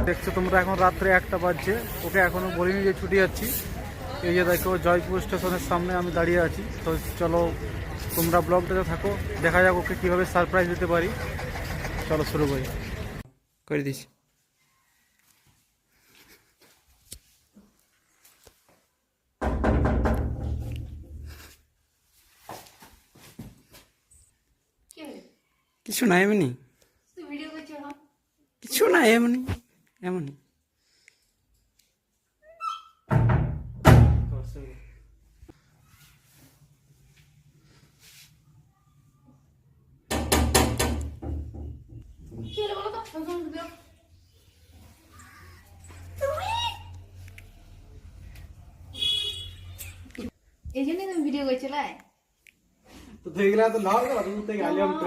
দেখছো তোমরা এখন রাত্রে 1টা বাজছে, ওকে এখনো বলিনি যে ছুটি যাচ্ছি। এই যে দেখো জয়পুর স্টেশনের সামনে আমি দাঁড়িয়ে আছি। তো চলো তোমরা ব্লগটাতে থাকো, দেখা যাক ওকে কীভাবে সারপ্রাইজ দিতে পারি। চলো শুরু করি। করে দিস। কিছু না এমনি, কিছু না এমনি এমনি। এই জন্যই তুমি ভিডিও করছিলে তো দেখলে তো লাভ